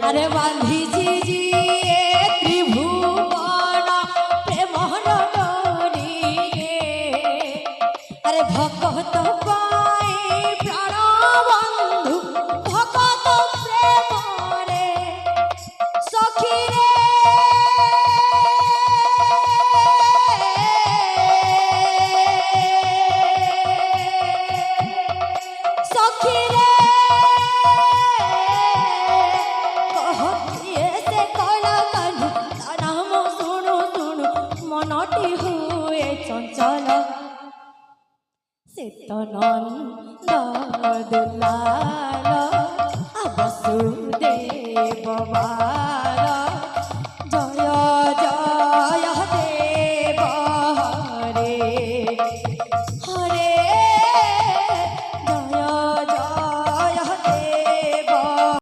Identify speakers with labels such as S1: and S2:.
S1: আরে বাঁধিছি জিয়ে ত্রিভুবন প্রেমর ডোরি রে। আরে ভকত পাই প্রাণ বন্ধু ভকত প্রেমরে সখী রে। সখী রে মনটি হুয়ে চঞ্চল শীত নন্দ দুলাল বসুদেব বাল।